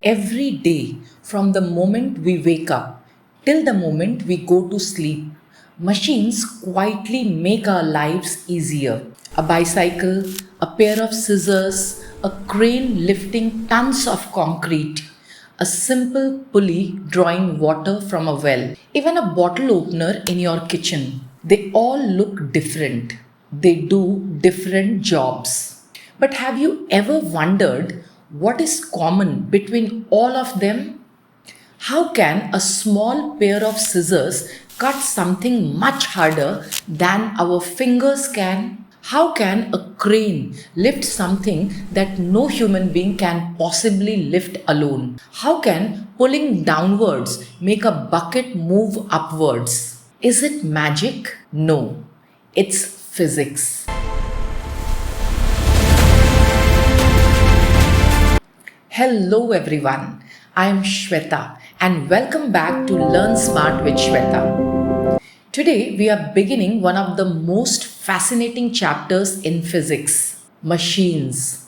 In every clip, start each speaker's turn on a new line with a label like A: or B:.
A: Every day, from the moment we wake up till the moment we go to sleep, machines quietly make our lives easier. A bicycle, a pair of scissors, a crane lifting tons of concrete, a simple pulley drawing water from a well, even a bottle opener in your kitchen. They all look different. They do different jobs. But have you ever wondered what is common between all of them? How can a small pair of scissors cut something much harder than our fingers can? How can a crane lift something that no human being can possibly lift alone? How can pulling downwards make a bucket move upwards? Is it magic? No, it's physics. Hello everyone, I am Sweta and welcome back to Learn Smart with Sweta. Today we are beginning one of the most fascinating chapters in physics, machines.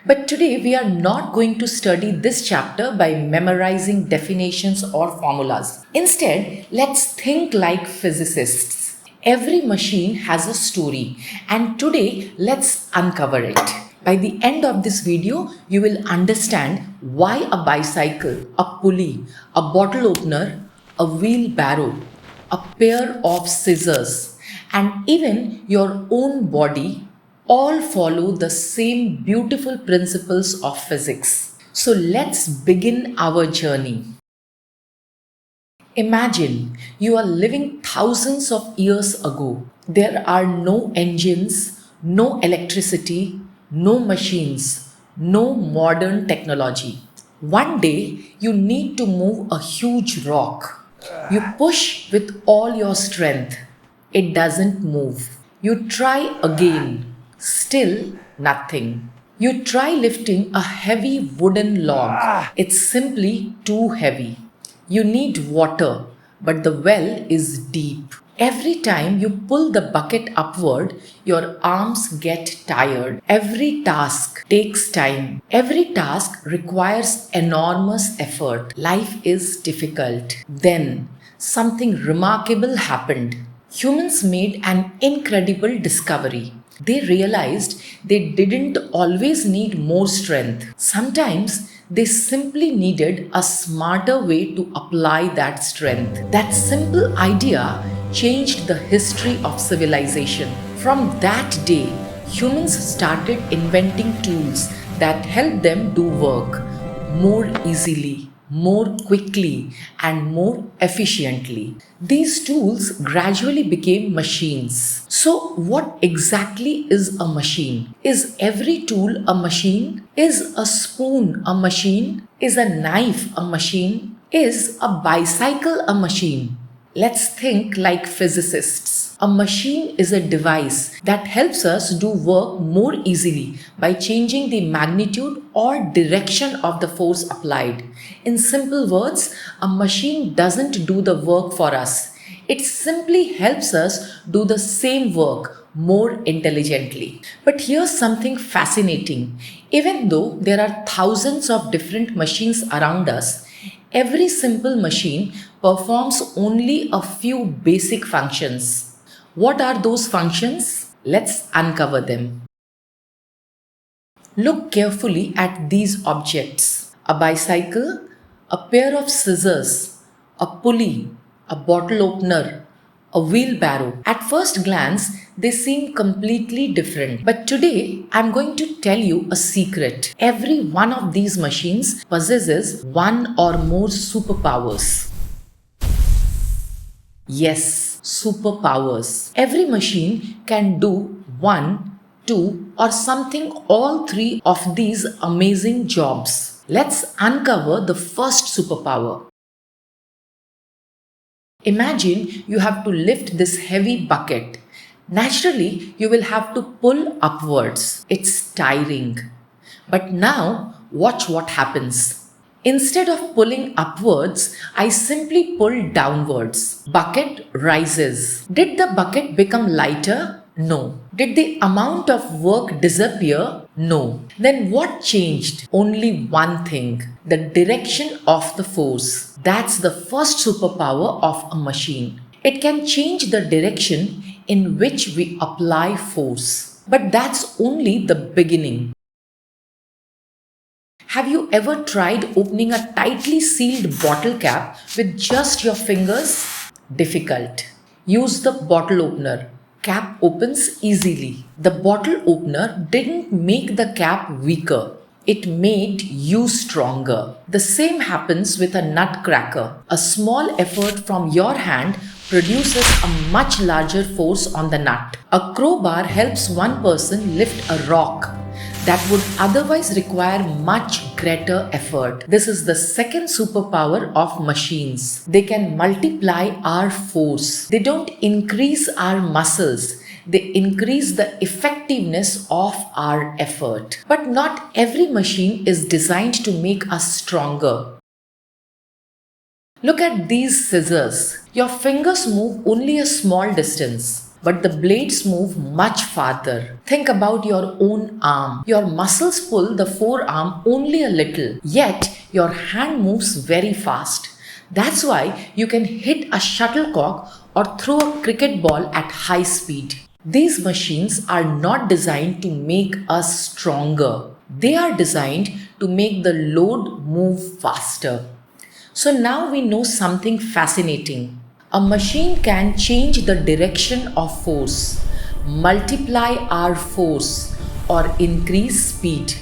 A: But today we are not going to study this chapter by memorizing definitions or formulas. Instead, let's think like physicists. Every machine has a story and today let's uncover it. By the end of this video, you will understand why a bicycle, a pulley, a bottle opener, a wheelbarrow, a pair of scissors, and even your own body all follow the same beautiful principles of physics. So let's begin our journey. Imagine you are living thousands of years ago. There are no engines, no electricity, no machines, no modern technology. One day you need to move a huge rock. You push with all your strength. It doesn't move. You try again. Still nothing. You try lifting a heavy wooden log. It's simply too heavy. You need water, but the well is deep. Every time you pull the bucket upward, your arms get tired. Every task takes time. Every task requires enormous effort. Life is difficult. Then something remarkable happened. Humans made an incredible discovery. They realized they didn't always need more strength. Sometimes they simply needed a smarter way to apply that strength. That simple idea changed the history of civilization. From that day, humans started inventing tools that helped them do work more easily, more quickly, and more efficiently. These tools gradually became machines. So, what exactly is a machine? Is every tool a machine? Is a spoon a machine? Is a knife a machine? Is a bicycle a machine? Let's think like physicists. A machine is a device that helps us do work more easily by changing the magnitude or direction of the force applied. In simple words, a machine doesn't do the work for us. It simply helps us do the same work more intelligently. But here's something fascinating. Even though there are thousands of different machines around us, every simple machine performs only a few basic functions. What are those functions? Let's uncover them. Look carefully at these objects: a bicycle, a pair of scissors, a pulley, a bottle opener, a wheelbarrow. At first glance, they seem completely different. But today, I'm going to tell you a secret. Every one of these machines possesses one or more superpowers. Yes, superpowers. Every machine can do one, two, or something all three of these amazing jobs. Let's uncover the first superpower. Imagine you have to lift this heavy bucket. Naturally, you will have to pull upwards. It's tiring. But now, watch what happens. Instead of pulling upwards, I simply pull downwards. Bucket rises. Did the bucket become lighter? No. Did the amount of work disappear? No. Then what changed? Only one thing: the direction of the force. That's the first superpower of a machine. It can change the direction in which we apply force. But that's only the beginning. Have you ever tried opening a tightly sealed bottle cap with just your fingers? Difficult. Use the bottle opener. Cap opens easily. The bottle opener didn't make the cap weaker. It made you stronger. The same happens with a nutcracker. A small effort from your hand produces a much larger force on the nut. A crowbar helps one person lift a rock that would otherwise require much greater effort. This is the second superpower of machines. They can multiply our force. They don't increase our muscles. They increase the effectiveness of our effort. But not every machine is designed to make us stronger. Look at these scissors. Your fingers move only a small distance, but the blades move much farther. Think about your own arm. Your muscles pull the forearm only a little, yet your hand moves very fast. That's why you can hit a shuttlecock or throw a cricket ball at high speed. These machines are not designed to make us stronger. They are designed to make the load move faster. So now we know something fascinating. A machine can change the direction of force, multiply our force, or increase speed.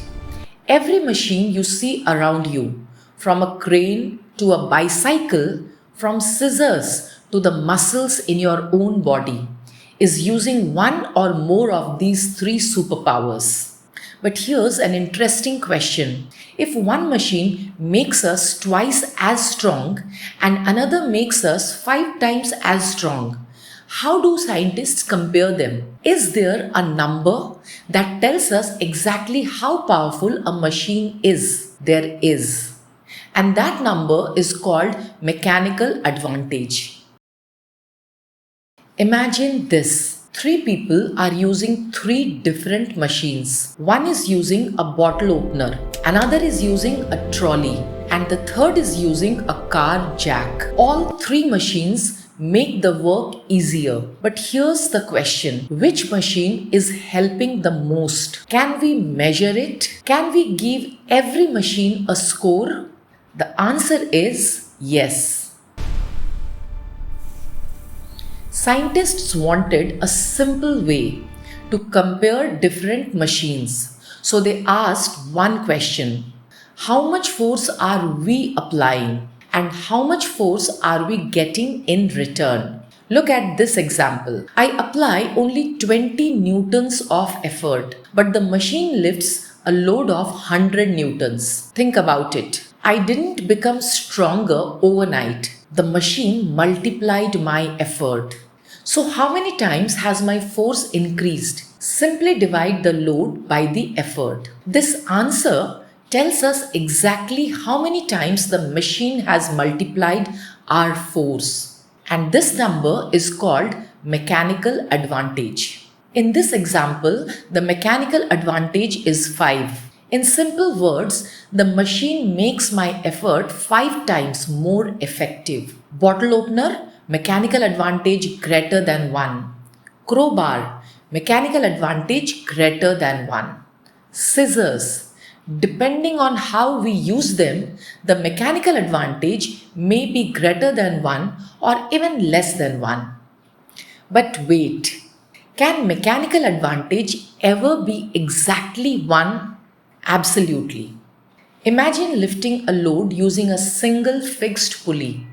A: Every machine you see around you, from a crane to a bicycle, from scissors to the muscles in your own body, is using one or more of these three superpowers. But here's an interesting question. If one machine makes us twice as strong and another makes us 5 times as strong, how do scientists compare them? Is there a number that tells us exactly how powerful a machine is? There is. And that number is called mechanical advantage. Imagine this. 3 people are using 3 different machines. One is using a bottle opener, another is using a trolley, and the third is using a car jack. All 3 machines make the work easier. But here's the question: which machine is helping the most? Can we measure it? Can we give every machine a score? The answer is yes. Scientists wanted a simple way to compare different machines. So they asked one question: how much force are we applying and how much force are we getting in return? Look at this example. I apply only 20 newtons of effort, but the machine lifts a load of 100 newtons. Think about it. I didn't become stronger overnight. The machine multiplied my effort. So, how many times has my force increased? Simply divide the load by the effort. This answer tells us exactly how many times the machine has multiplied our force. And this number is called mechanical advantage. In this example, the mechanical advantage is 5. In simple words, the machine makes my effort 5 times more effective. Bottle opener, mechanical advantage greater than 1. Crowbar, mechanical advantage greater than 1. Scissors, depending on how we use them, the mechanical advantage may be greater than 1 or even less than 1. But wait, can mechanical advantage ever be exactly 1? Absolutely. Imagine lifting a load using a single fixed pulley.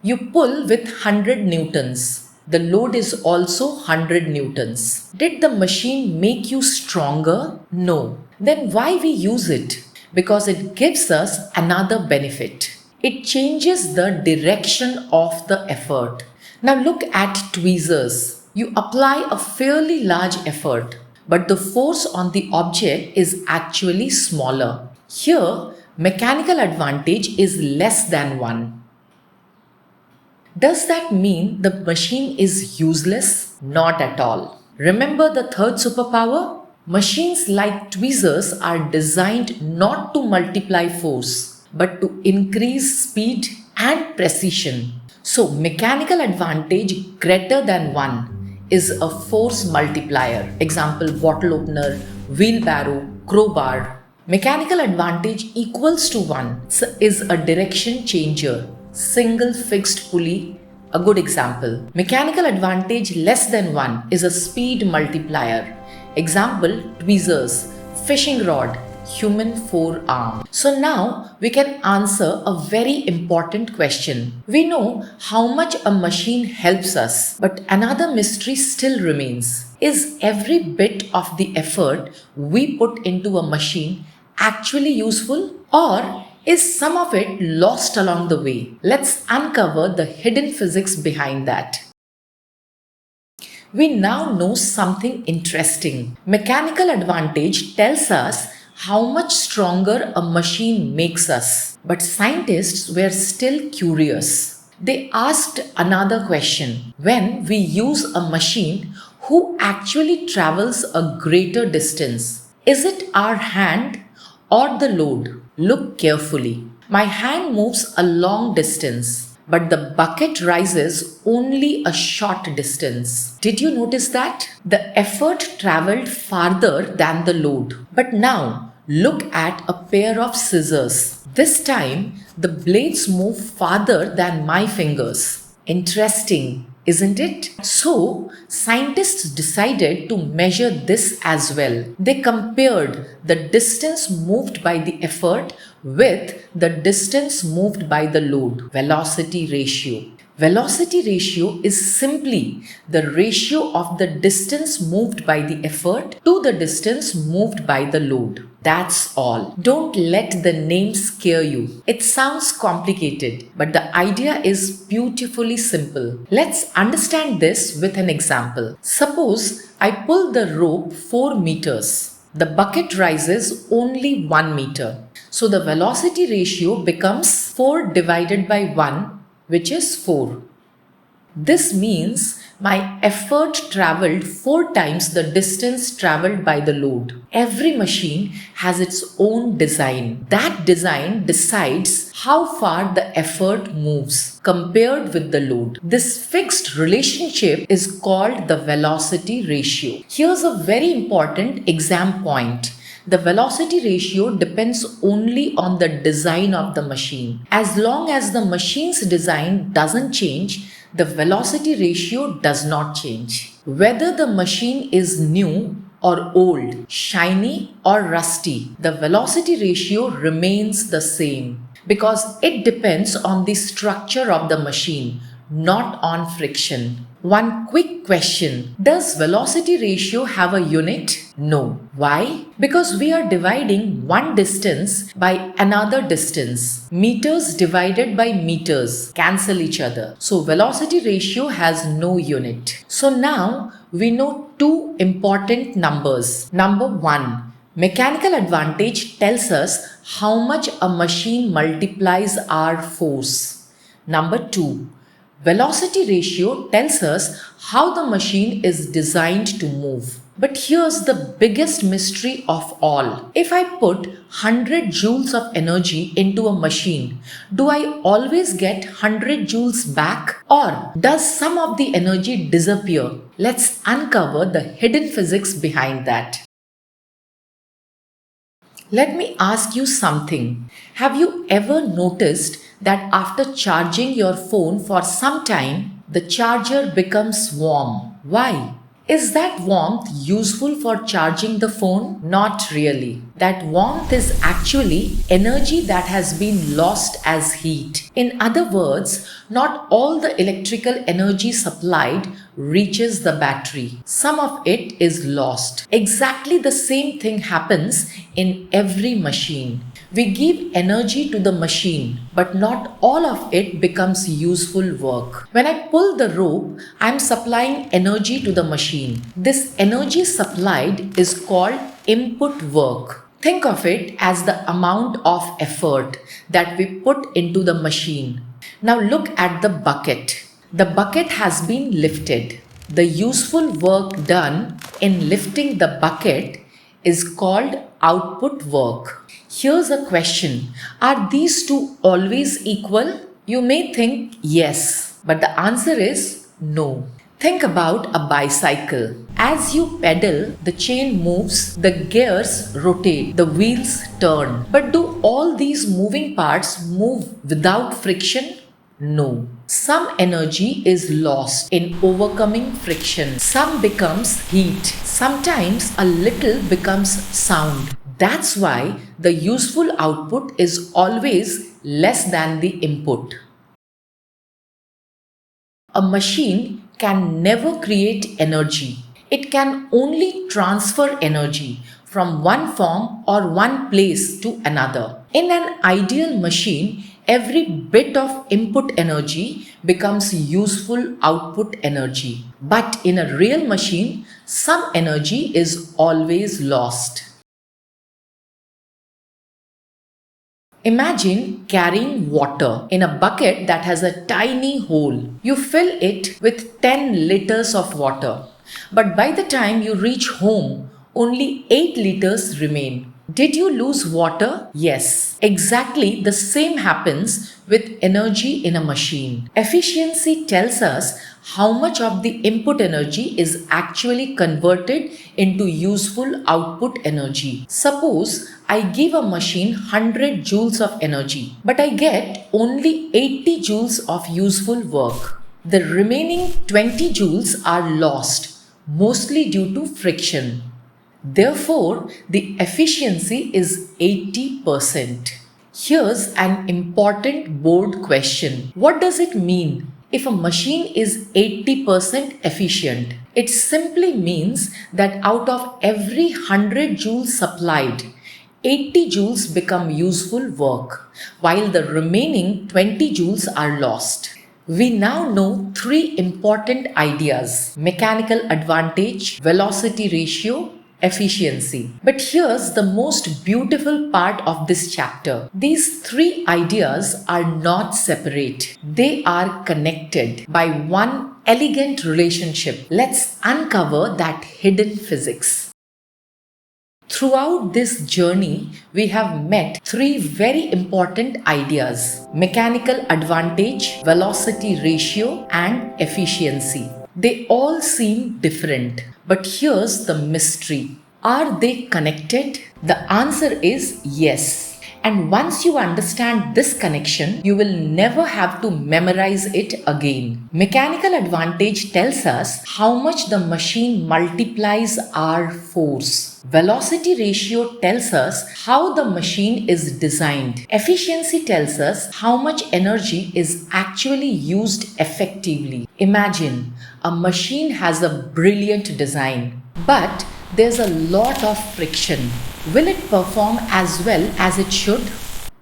A: You pull with 100 newtons. The load is also 100 newtons. Did the machine make you stronger? No. Then why we use it? Because it gives us another benefit. It changes the direction of the effort. Now look at tweezers. You apply a fairly large effort, but the force on the object is actually smaller. Here, mechanical advantage is less than 1. Does that mean the machine is useless? Not at all. Remember the third superpower? Machines like tweezers are designed not to multiply force, but to increase speed and precision. So, mechanical advantage greater than 1 is a force multiplier. Example, bottle opener, wheelbarrow, crowbar. Mechanical advantage equals to 1 is a direction changer, single fixed pulley. A good example. Mechanical advantage less than 1 is a speed multiplier. Example, tweezers, fishing rod, human forearm. So now we can answer a very important question. We know how much a machine helps us, but another mystery still remains. Is every bit of the effort we put into a machine actually useful, or is some of it lost along the way? Let's uncover the hidden physics behind that. We now know something interesting. Mechanical advantage tells us how much stronger a machine makes us. But scientists were still curious. They asked another question. When we use a machine, who actually travels a greater distance? Is it our hand or the load? Look carefully. My hand moves a long distance, but the bucket rises only a short distance. Did you notice that? The effort traveled farther than the load. But now, look at a pair of scissors. This time, the blades move farther than my fingers. Interesting, isn't it? So, scientists decided to measure this as well. They compared the distance moved by the effort with the distance moved by the load, velocity ratio. Velocity ratio is simply the ratio of the distance moved by the effort to the distance moved by the load. That's all. Don't let the name scare you. It sounds complicated, but the idea is beautifully simple. Let's understand this with an example. Suppose I pull the rope 4 meters. The bucket rises only 1 meter. So the velocity ratio becomes 4 divided by 1, which is 4. This means my effort traveled 4 times the distance traveled by the load. Every machine has its own design. That design decides how far the effort moves compared with the load. This fixed relationship is called the velocity ratio. Here's a very important exam point. The velocity ratio depends only on the design of the machine. As long as the machine's design doesn't change, the velocity ratio does not change. Whether the machine is new or old, shiny or rusty, the velocity ratio remains the same because it depends on the structure of the machine, not on friction. One quick question. Does velocity ratio have a unit? No. Why? Because we are dividing one distance by another distance. Meters divided by meters cancel each other. So velocity ratio has no unit. So now we know two important numbers. Number 1. Mechanical advantage tells us how much a machine multiplies our force. Number 2. Velocity ratio tells us how the machine is designed to move. But here's the biggest mystery of all. If I put 100 joules of energy into a machine, do I always get 100 joules back? Or does some of the energy disappear? Let's uncover the hidden physics behind that. Let me ask you something. Have you ever noticed that after charging your phone for some time, the charger becomes warm? Why? Is that warmth useful for charging the phone? Not really. That warmth is actually energy that has been lost as heat. In other words, not all the electrical energy supplied reaches the battery. Some of it is lost. Exactly the same thing happens in every machine. We give energy to the machine, but not all of it becomes useful work. When I pull the rope, I am supplying energy to the machine. This energy supplied is called input work. Think of it as the amount of effort that we put into the machine. Now look at the bucket. The bucket has been lifted. The useful work done in lifting the bucket is called output work. Here's a question. Are these two always equal? You may think yes, but the answer is no. Think about a bicycle. As you pedal, the chain moves, the gears rotate, the wheels turn. But do all these moving parts move without friction? No. Some energy is lost in overcoming friction. Some becomes heat. Sometimes a little becomes sound. That's why the useful output is always less than the input. A machine can never create energy. It can only transfer energy from one form or one place to another. In an ideal machine, every bit of input energy becomes useful output energy. But in a real machine, some energy is always lost. Imagine carrying water in a bucket that has a tiny hole. You fill it with 10 liters of water, but by the time you reach home, only 8 liters remain. Did you lose water? Yes. Exactly the same happens with energy in a machine. Efficiency tells us how much of the input energy is actually converted into useful output energy. Suppose I give a machine 100 joules of energy, but I get only 80 joules of useful work. The remaining 20 joules are lost, mostly due to friction. Therefore, the efficiency is 80%. Here's an important board question. What does it mean if a machine is 80% efficient? It simply means that out of every 100 joules supplied, 80 joules become useful work, while the remaining 20 joules are lost. We now know three important ideas: mechanical advantage, velocity ratio, efficiency. But here's the most beautiful part of this chapter. These three ideas are not separate. They are connected by one elegant relationship. Let's uncover that hidden physics. Throughout this journey, we have met three very important ideas: mechanical advantage, velocity ratio, and efficiency. They all seem different, but here's the mystery. Are they connected? The answer is yes. And once you understand this connection, you will never have to memorize it again. Mechanical advantage tells us how much the machine multiplies our force. Velocity ratio tells us how the machine is designed. Efficiency tells us how much energy is actually used effectively. Imagine a machine has a brilliant design, but there's a lot of friction. Will it perform as well as it should?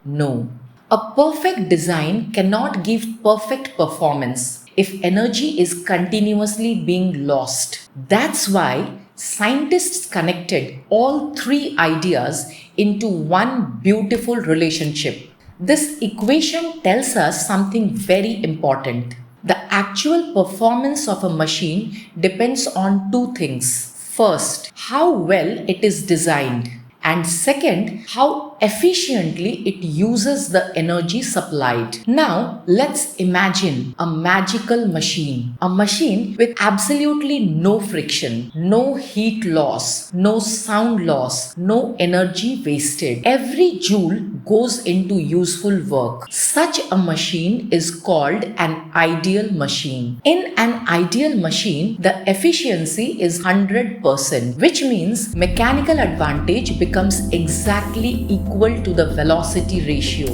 A: No. A perfect design cannot give perfect performance if energy is continuously being lost. That's why scientists connected all three ideas into one beautiful relationship. This equation tells us something very important. The actual performance of a machine depends on two things. First, how well it is designed, and second, how efficiently it uses the energy supplied. Now, let's imagine a magical machine. A machine with absolutely no friction, no heat loss, no sound loss, no energy wasted. Every joule goes into useful work. Such a machine is called an ideal machine. In an ideal machine, the efficiency is 100%, which means mechanical advantage becomes exactly equal to the velocity ratio.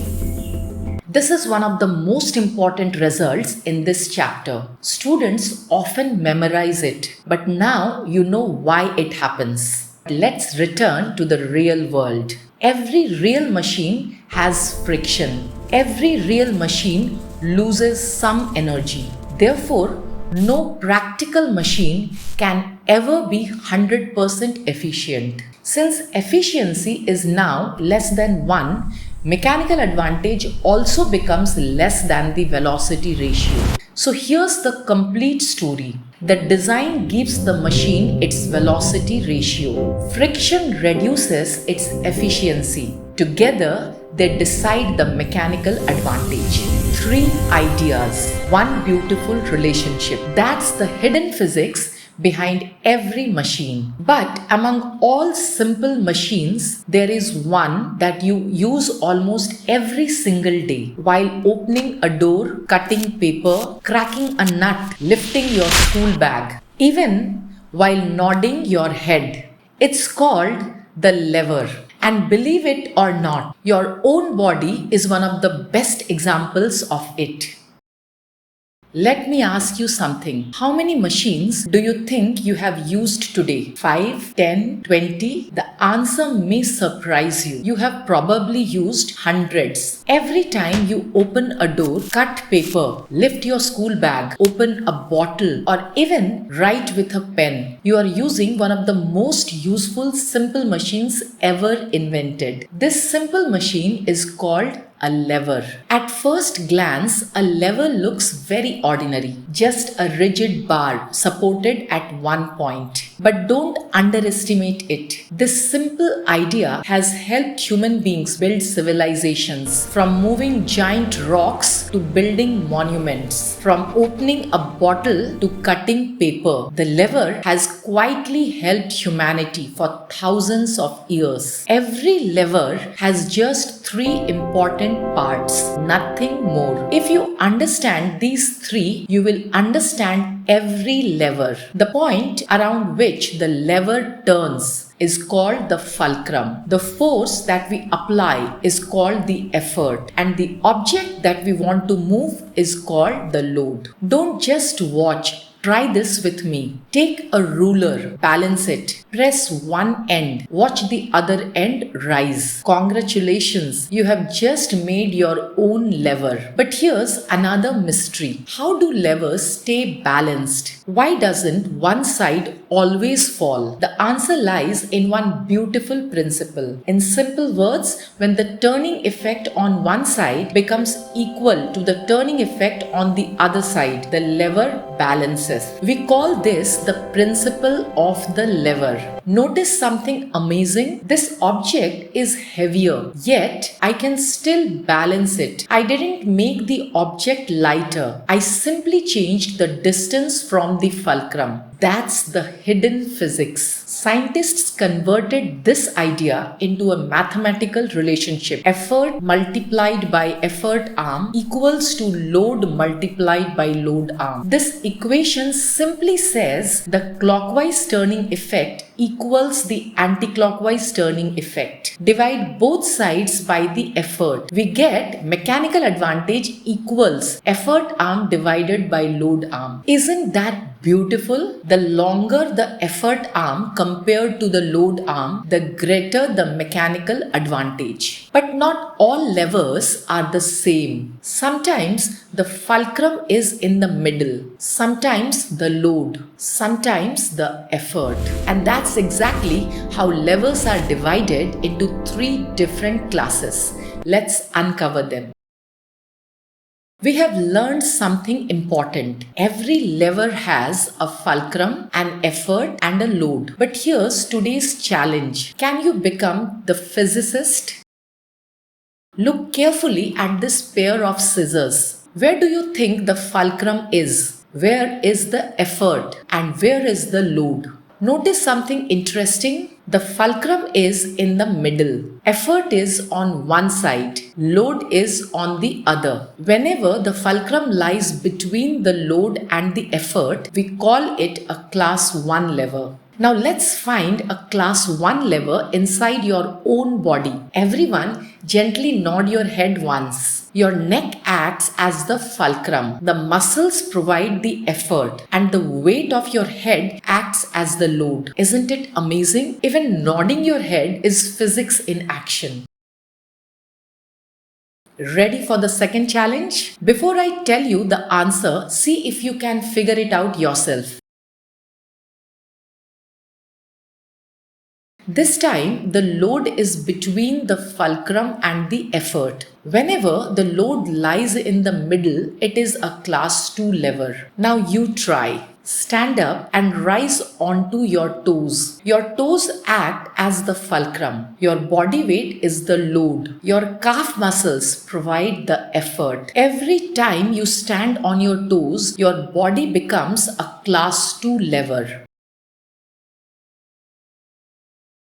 A: This is one of the most important results in this chapter. Students often memorize it, but now you know why it happens. Let's return to the real world. Every real machine has friction. Every real machine loses some energy. Therefore, no practical machine can ever be 100% efficient. Since efficiency is now less than 1, Mechanical advantage also becomes less than the velocity ratio. So here's the complete story. The design gives the machine its velocity ratio. Friction reduces its efficiency. Together, they decide the mechanical advantage. 3 ideas, 1 beautiful relationship. That's the hidden physics behind every machine. But among all simple machines, there is one that you use almost every single day while opening a door, cutting paper, cracking a nut, lifting your school bag, even while nodding your head. It's called the lever. And believe it or not, your own body is one of the best examples of it. Let me ask you something. How many machines do you think you have used today? 5, 10, 20? The answer may surprise you. You have probably used hundreds. Every time you open a door, cut paper, lift your school bag, open a bottle, or even write with a pen, you are using one of the most useful simple machines ever invented. This simple machine is called a lever. At first glance, a lever looks very ordinary, just a rigid bar supported at one point. But don't underestimate it. This simple idea has helped human beings build civilizations, from moving giant rocks to building monuments, from opening a bottle to cutting paper. The lever has quietly helped humanity for thousands of years. Every lever has just 3 important parts, nothing more. If you understand these 3, you will understand every lever. The point around which the lever turns is called the fulcrum. The force that we apply is called the effort, and the object that we want to move is called the load. Don't just watch. Try this with me. Take a ruler, balance it, press one end, watch the other end rise. Congratulations, you have just made your own lever. But here's another mystery. How do levers stay balanced? Why doesn't one side always fall? The answer lies in one beautiful principle. In simple words, when the turning effect on one side becomes equal to the turning effect on the other side, the lever balances. We call this the principle of the lever. Notice something amazing? This object is heavier, yet I can still balance it. I didn't make the object lighter. I simply changed the distance from the fulcrum. That's the hidden physics. Scientists converted this idea into a mathematical relationship. Effort multiplied by effort arm equals to load multiplied by load arm. This equation simply says the clockwise turning effect equals the anti-clockwise turning effect. Divide both sides by the effort. We get mechanical advantage equals effort arm divided by load arm. Isn't that beautiful? The longer the effort arm compared to the load arm, the greater the mechanical advantage. But not all levers are the same. Sometimes the fulcrum is in the middle, sometimes the load, sometimes the effort. And that's exactly how levers are divided into 3 different classes. Let's uncover them. We have learned something important. Every lever has a fulcrum, an effort, and a load. But here's today's challenge. Can you become the physicist? Look carefully at this pair of scissors. Where do you think the fulcrum is? Where is the effort? And where is the load? Notice something interesting. The fulcrum is in the middle. Effort is on one side. Load is on the other. Whenever the fulcrum lies between the load and the effort, we call it a class 1 lever. Now let's find a class 1 lever inside your own body. Everyone, gently nod your head once. Your neck acts as the fulcrum. The muscles provide the effort, and the weight of your head acts as the load. Isn't it amazing? Even nodding your head is physics in action. Ready for the second challenge? Before I tell you the answer, see if you can figure it out yourself. This time, the load is between the fulcrum and the effort. Whenever the load lies in the middle, it is a class 2 lever. Now you try. Stand up and rise onto your toes. Your toes act as the fulcrum. Your body weight is the load. Your calf muscles provide the effort. Every time you stand on your toes, your body becomes a class 2 lever.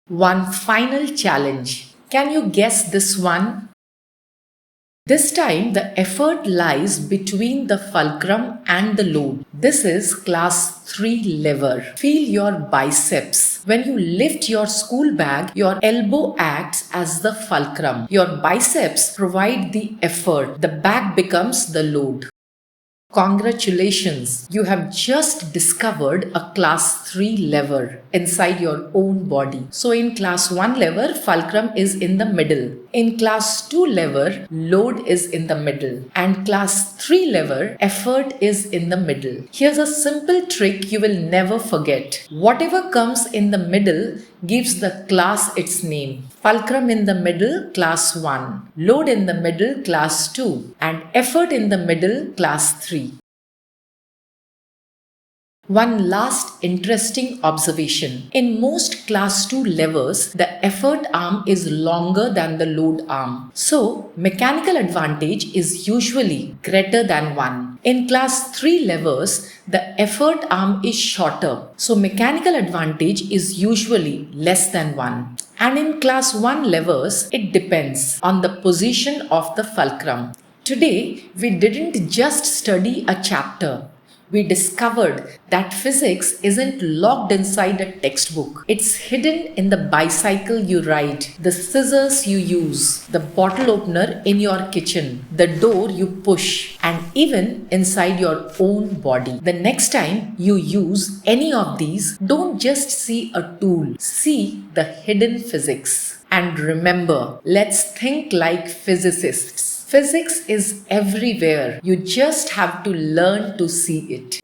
A: One final challenge. Can you guess this one? This time the effort lies between the fulcrum and the load. This is class 3 lever. Feel your biceps. When you lift your school bag, your elbow acts as the fulcrum. Your biceps provide the effort. The bag becomes the load. Congratulations, you have just discovered a class 3 lever inside your own body. So in class 1 lever, fulcrum is in the middle. In class 2 lever, load is in the middle. And class 3 lever, effort is in the middle. Here's a simple trick you will never forget. Whatever comes in the middle gives the class its name. Fulcrum in the middle, class 1. Load in the middle, class 2. And effort in the middle, class 3. One last interesting observation. In most class 2 levers, the effort arm is longer than the load arm. So, mechanical advantage is usually greater than 1. In class 3 levers, the effort arm is shorter. So, mechanical advantage is usually less than 1. And in class 1 levers, it depends on the position of the fulcrum. Today, we didn't just study a chapter. We discovered that physics isn't locked inside a textbook. It's hidden in the bicycle you ride, the scissors you use, the bottle opener in your kitchen, the door you push, and even inside your own body. The next time you use any of these, don't just see a tool, see the hidden physics. And remember, let's think like physicists. Physics is everywhere. You just have to learn to see it.